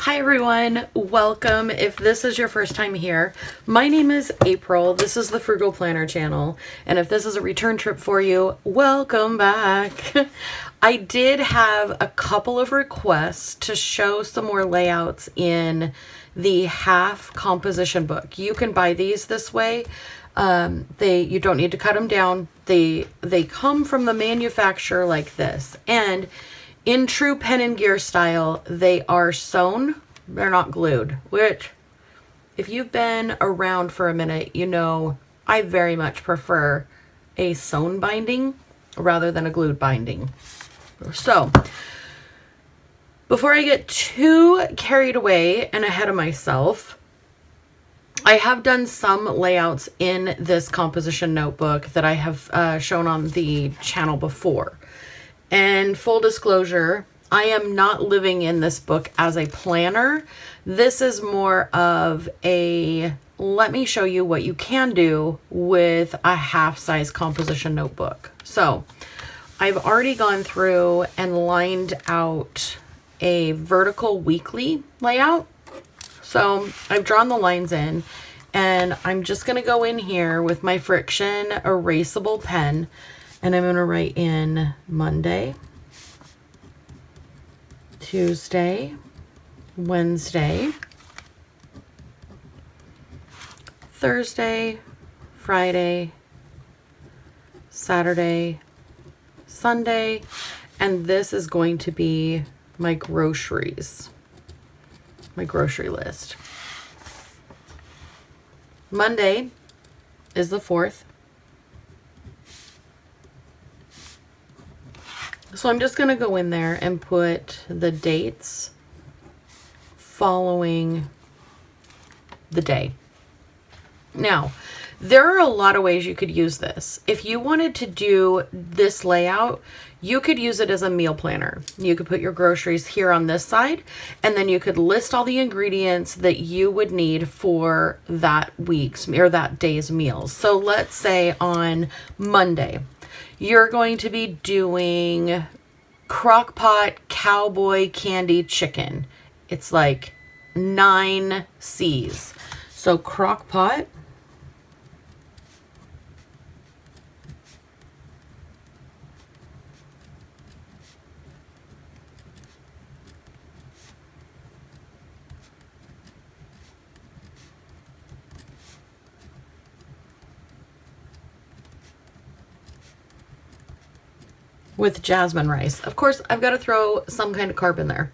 Hi everyone, welcome. If this is your first time here, my name is April. This is the Frugal Planner channel. And if this is a return trip for you, welcome back. I did have a couple of requests to show some more layouts in the half composition book. You can buy these this way. You don't need to cut them down. They come from the manufacturer like this. And in true pen and gear style, they are sewn. They're not glued, which if you've been around for a minute, you know I very much prefer a sewn binding rather than a glued binding. So before I get too carried away and ahead of myself, I have done some layouts in this composition notebook that I have shown on the channel before. And full disclosure, I am not living in this book as a planner. This is more of a, let me show you what you can do with a half-size composition notebook. So I've already gone through and lined out a vertical weekly layout. So I've drawn the lines in, and I'm just going to go in here with my Friction erasable pen. And I'm going to write in Monday, Tuesday, Wednesday, Thursday, Friday, Saturday, Sunday, and this is going to be my groceries, my grocery list. Monday is the 4th. So I'm just going to go in there and put the dates following the day. Now, there are a lot of ways you could use this. If you wanted to do this layout, you could use it as a meal planner. You could put your groceries here on this side, and then you could list all the ingredients that you would need for that week's or that day's meals. So let's say on Monday, you're going to be doing crock-pot cowboy candy chicken. It's like 9 C's. So crock-pot. With jasmine rice. Of course, I've got to throw some kind of carb in there.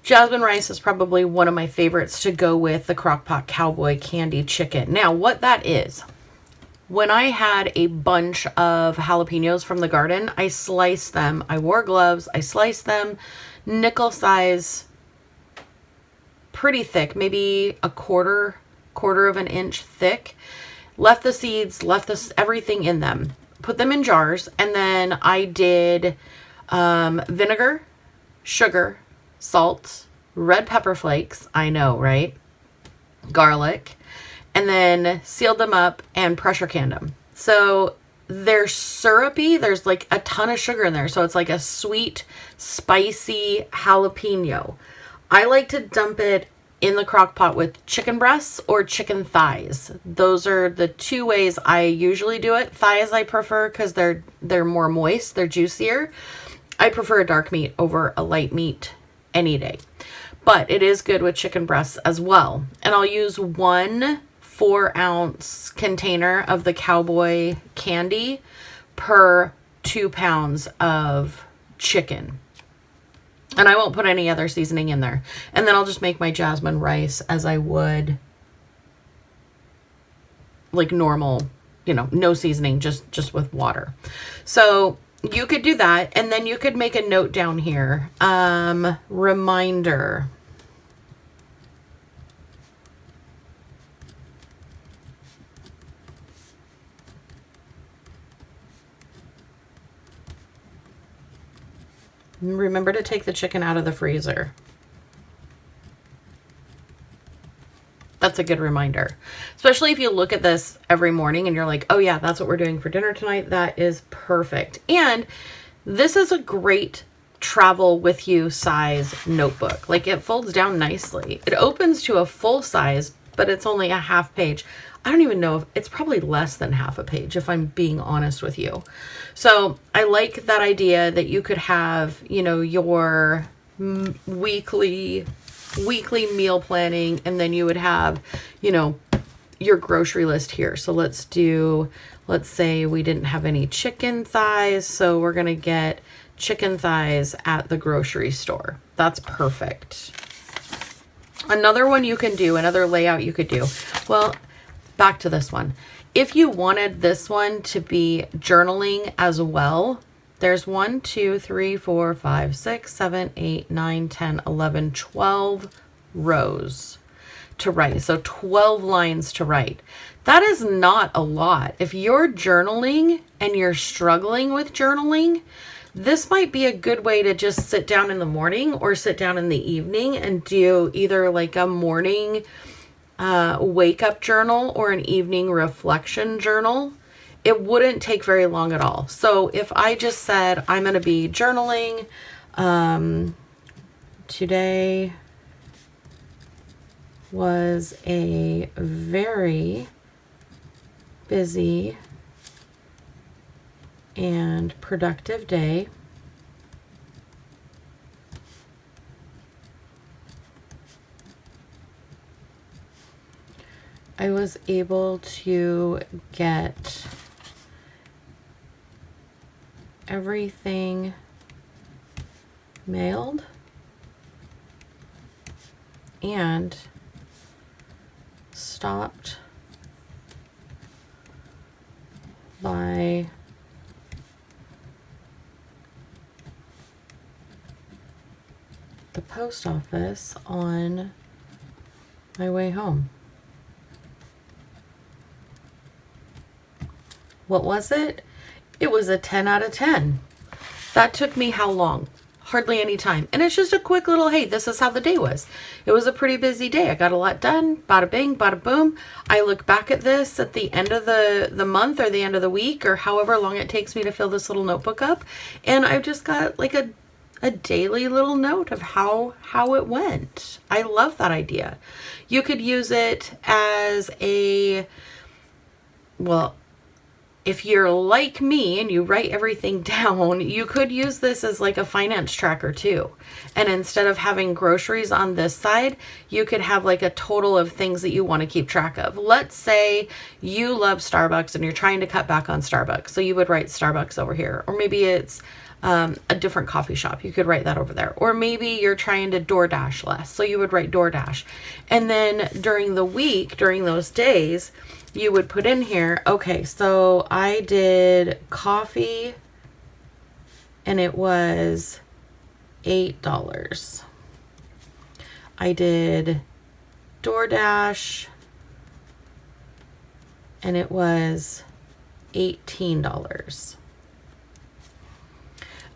Jasmine rice is probably one of my favorites to go with the crock-pot cowboy candy chicken. Now, what that is, when I had a bunch of jalapenos from the garden, I sliced them. I wore gloves. I sliced them nickel size, pretty thick, maybe a quarter of an inch thick. Left the seeds, left everything in them. Put them in jars, and then I did vinegar, sugar, salt, red pepper flakes, I know, right? Garlic, and then sealed them up and pressure canned them. So they're syrupy. There's like a ton of sugar in there. So it's like a sweet, spicy jalapeno. I like to dump it in the crock pot with chicken breasts or chicken thighs. Those are the two ways I usually do it. Thighs I prefer because they're more moist, they're juicier. I prefer a dark meat over a light meat any day. But it is good with chicken breasts as well. And I'll use 1 4-ounce container of the cowboy candy per 2 pounds of chicken. And I won't put any other seasoning in there. And then I'll just make my jasmine rice as I would like normal, you know, no seasoning, just with water. So you could do that. And then you could make a note down here. Reminder. Remember to take the chicken out of the freezer. That's a good reminder. Especially if you look at this every morning and you're like, oh yeah, that's what we're doing for dinner tonight. That is perfect. And this is a great travel with you size notebook. Like, it folds down nicely. It opens to a full size, but it's only a half page. I don't even know if it's probably less than half a page, if I'm being honest with you. So I like that idea that you could have, you know, your weekly meal planning, and then you would have, you know, your grocery list here. So let's say we didn't have any chicken thighs, so we're going to get chicken thighs at the grocery store. That's perfect. Another one you can do, another layout you could do. Well, back to this one. If you wanted this one to be journaling as well, there's 1, 2, 3, 4, 5, 6, 7, 8, 9, 10, 11, 12 rows to write. So 12 lines to write. That is not a lot. If you're journaling and you're struggling with journaling, this might be a good way to just sit down in the morning or sit down in the evening and do either like a morning wake up journal or an evening reflection journal. It wouldn't take very long at all. So if I just said I'm going to be journaling today was a very busy and productive day. I was able to get everything mailed and stopped by the post office on my way home. What was it? It was a 10 out of 10. That took me how long? Hardly any time. And it's just a quick little, hey, this is how the day was. It was a pretty busy day. I got a lot done. Bada bing, bada boom. I look back at this at the end of the month or the end of the week or however long it takes me to fill this little notebook up. And I've just got like a daily little note of how it went. I love that idea. You could use it as if you're like me and you write everything down, you could use this as like a finance tracker too. And instead of having groceries on this side, you could have like a total of things that you want to keep track of. Let's say you love Starbucks and you're trying to cut back on Starbucks. So you would write Starbucks over here, or maybe it's a different coffee shop. You could write that over there. Or maybe you're trying to DoorDash less. So you would write DoorDash. And then during the week, during those days, you would put in here, okay, so I did coffee and it was $8. I did DoorDash and it was $18.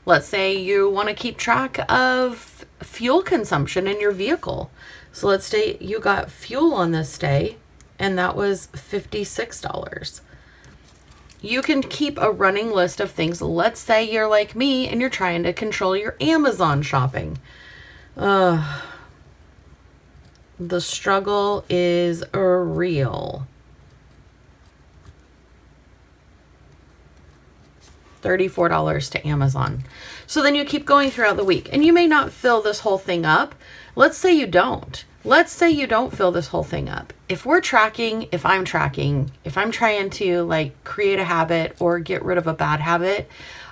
Let's say you want to keep track of fuel consumption in your vehicle. So let's say you got fuel on this day and that was $56. You can keep a running list of things. Let's say you're like me and you're trying to control your Amazon shopping. The struggle is real. $34 to Amazon. So then you keep going throughout the week and you may not fill this whole thing up. Let's say you don't. Let's say you don't fill this whole thing up. If I'm trying to like create a habit or get rid of a bad habit,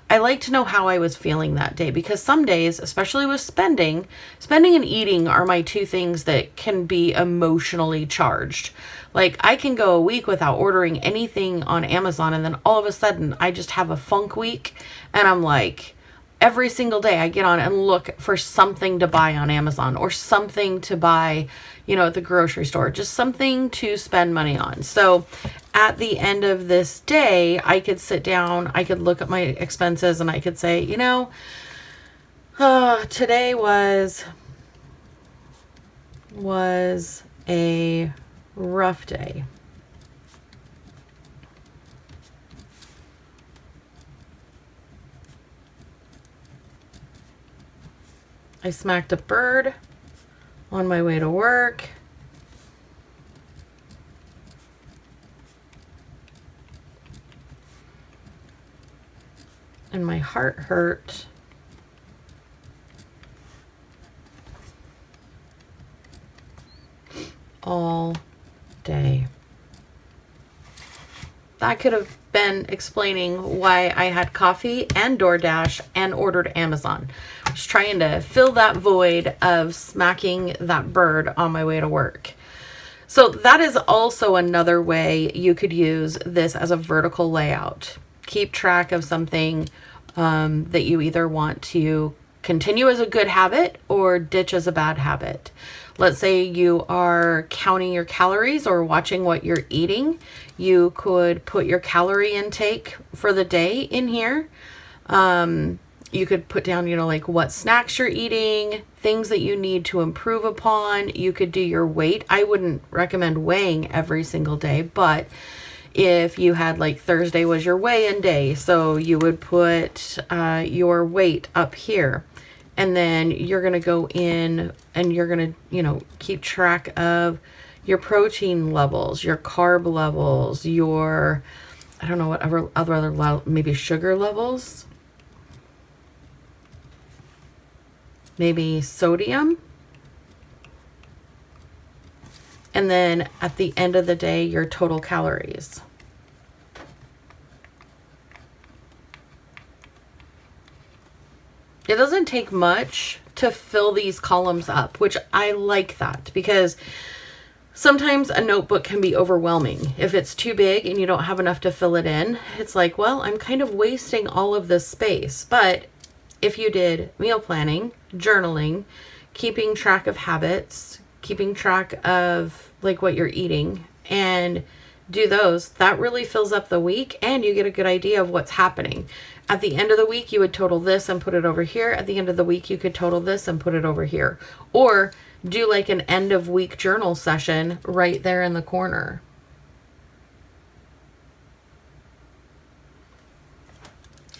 I like to know how I was feeling that day, because some days, especially with spending and eating are my two things that can be emotionally charged. Like I can go a week without ordering anything on Amazon and then all of a sudden I just have a funk week and I'm like, every single day I get on and look for something to buy on Amazon or something to buy, at the grocery store, just something to spend money on. So at the end of this day, I could sit down, I could look at my expenses and I could say, today was a rough day. I smacked a bird on my way to work. And my heart hurt. All day. That could have been explaining why I had coffee and DoorDash and ordered Amazon. I was trying to fill that void of smacking that bird on my way to work. So that is also another way you could use this as a vertical layout. Keep track of something that you either want to continue as a good habit or ditch as a bad habit. Let's say you are counting your calories or watching what you're eating. You could put your calorie intake for the day in here. You could put down, like what snacks you're eating, things that you need to improve upon. You could do your weight. I wouldn't recommend weighing every single day, but if you had like Thursday was your weigh-in day, so you would put your weight up here. And then you're going to go in and you're going to, keep track of your protein levels, your carb levels, your, I don't know, whatever other maybe sugar levels, maybe sodium. And then at the end of the day, your total calories. It doesn't take much to fill these columns up, which I like that because sometimes a notebook can be overwhelming. If it's too big and you don't have enough to fill it in, it's like, well, I'm kind of wasting all of this space. But if you did meal planning, journaling, keeping track of habits, keeping track of like what you're eating, and do those, that really fills up the week and you get a good idea of what's happening. At the end of the week, you would total this and put it over here. At the end of the week, you could total this and put it over here. Or do like an end of week journal session right there in the corner.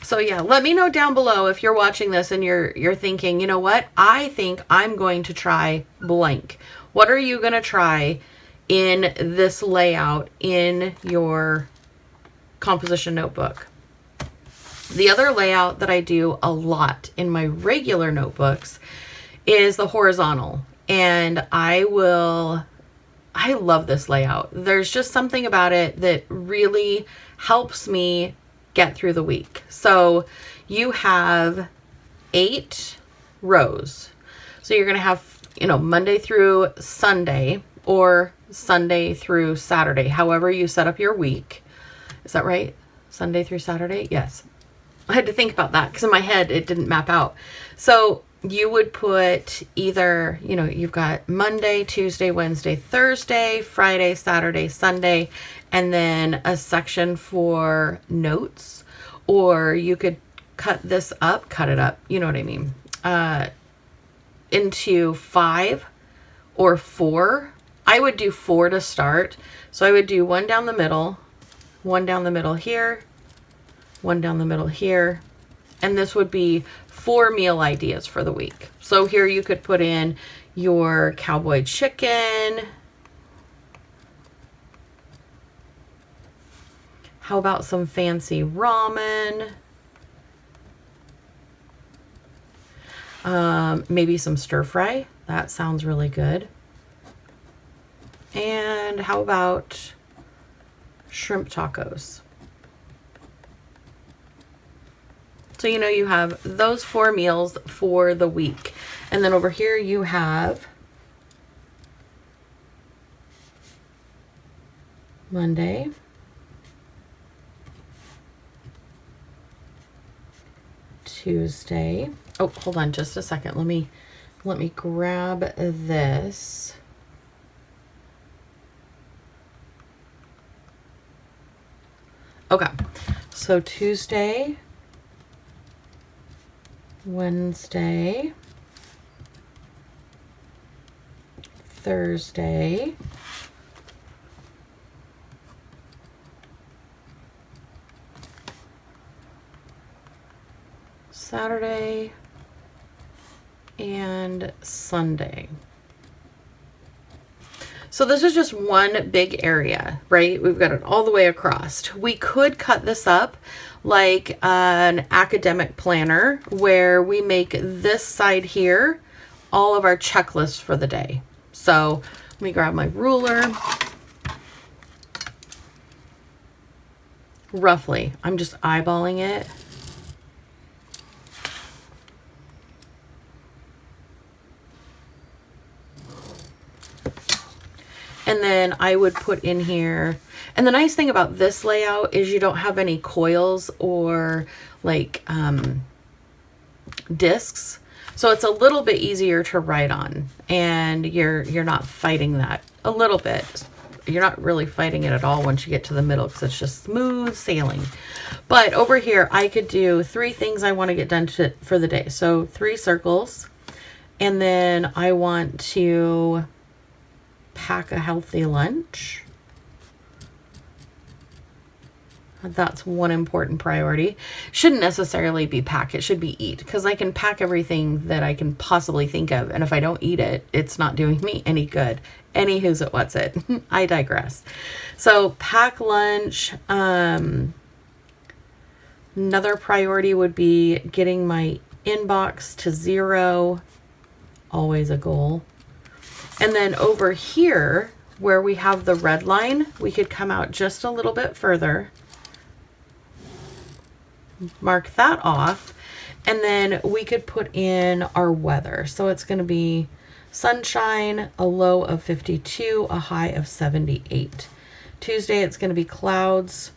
So yeah, let me know down below if you're watching this and you're thinking, you know what? I think I'm going to try blank. What are you going to try in this layout in your composition notebook? The other layout that I do a lot in my regular notebooks is the horizontal. And I love this layout. There's just something about it that really helps me get through the week. So you have 8 rows. So you're going to have, Monday through Sunday or Sunday through Saturday, however you set up your week. Is that right? Sunday through Saturday? Yes. I had to think about that because in my head it didn't map out. So you would put either, you've got Monday, Tuesday, Wednesday, Thursday, Friday, Saturday, Sunday, and then a section for notes. Or you could cut it up, you know what I mean, into 5 or 4. I would do 4 to start. So I would do one down the middle here, one down the middle here, and this would be 4 meal ideas for the week. So here you could put in your cowboy chicken. How about some fancy ramen? Maybe some stir fry. That sounds really good. And how about shrimp tacos? So, you have those 4 meals for the week. And then over here you have Monday, Tuesday. Oh, hold on just a second. Let me grab this. Okay. So Tuesday, Wednesday, Thursday, Saturday, and Sunday. So this is just one big area, right? We've got it all the way across. We could cut this up like an academic planner where we make this side here all of our checklists for the day. So let me grab my ruler. Roughly, I'm just eyeballing it. And then I would put in here, and the nice thing about this layout is you don't have any coils or like discs. So it's a little bit easier to write on, and you're not fighting that a little bit. You're not really fighting it at all once you get to the middle because it's just smooth sailing. But over here, I could do 3 things I want to get done for the day. So 3 circles, and then I want to pack a healthy lunch. That's one important priority. Shouldn't necessarily be pack, it should be eat, because I can pack everything that I can possibly think of, and if I don't eat it, it's not doing me any good. Any who's it, what's it. I digress. So pack lunch. Another priority would be getting my inbox to 0. Always a goal. And then over here, where we have the red line, we could come out just a little bit further. Mark that off. And then we could put in our weather. So it's going to be sunshine, a low of 52, a high of 78. Tuesday, it's going to be clouds,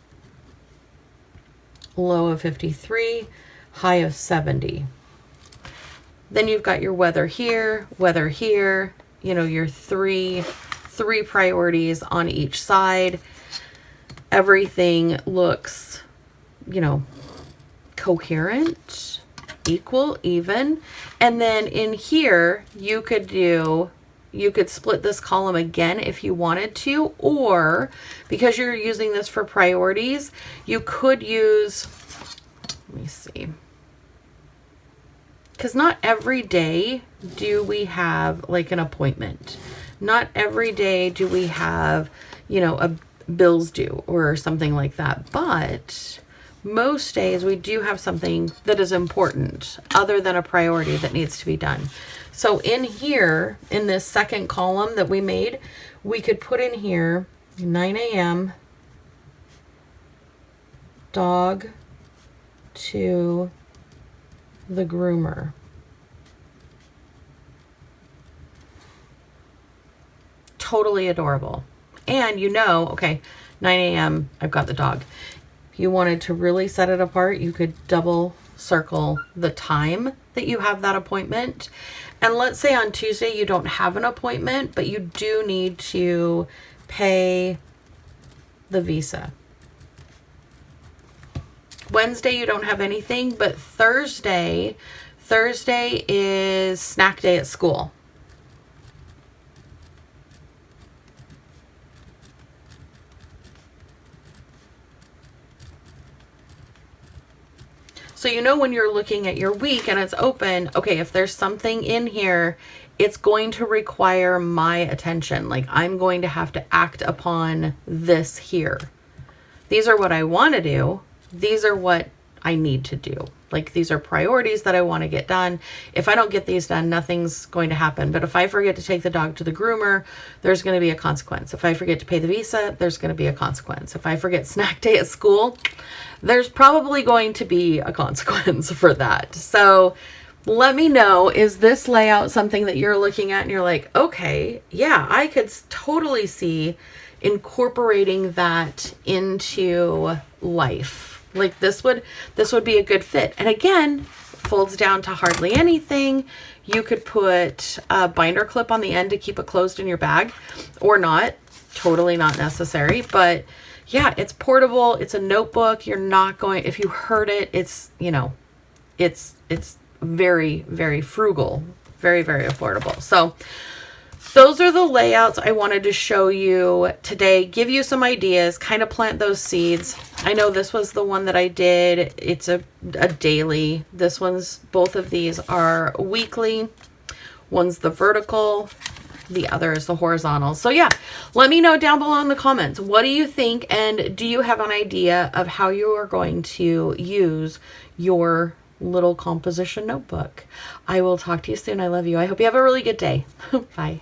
low of 53, high of 70. Then you've got your weather here, you know, your three priorities on each side. Everything looks, you know, coherent, equal, even. And then in here, you could split this column again if you wanted to, or because you're using this for priorities, you could use, let me see, because not every day do we have like an appointment. Not every day do we have, you know, a bills due or something like that. But most days we do have something that is important other than a priority that needs to be done. So in here, in this second column that we made, we could put in here 9 a.m. dog to the groomer. Totally adorable. And you know, okay, 9 a.m. I've got the dog. If you wanted to really set it apart, you could double circle the time that you have that appointment. And let's say on Tuesday you don't have an appointment, but you do need to pay the visa. Wednesday you don't have anything, but Thursday is snack day at school. So you know when you're looking at your week and it's open, okay, if there's something in here, it's going to require my attention. Like I'm going to have to act upon this here. These are what I want to do. These are what I need to do. Like these are priorities that I want to get done. If I don't get these done, nothing's going to happen. But if I forget to take the dog to the groomer, there's going to be a consequence. If I forget to pay the visa, there's going to be a consequence. If I forget snack day at school, there's probably going to be a consequence for that. So let me know, is this layout something that you're looking at and you're like, okay, yeah, I could totally see incorporating that into life. Like this would be a good fit. And again, folds down to hardly anything. You could put a binder clip on the end to keep it closed in your bag or not. Totally not necessary. But yeah, it's portable. It's a notebook. You're not going, if you heard it, it's, you know, it's very, very frugal, very, very affordable. So those are the layouts I wanted to show you today, give you some ideas, kind of plant those seeds. I know this was the one that I did. It's a daily. This one's, both of these are weekly. One's the vertical, the other is the horizontal. So yeah, let me know down below in the comments. What do you think? And do you have an idea of how you are going to use your little composition notebook? I will talk to you soon. I love you. I hope you have a really good day. Bye.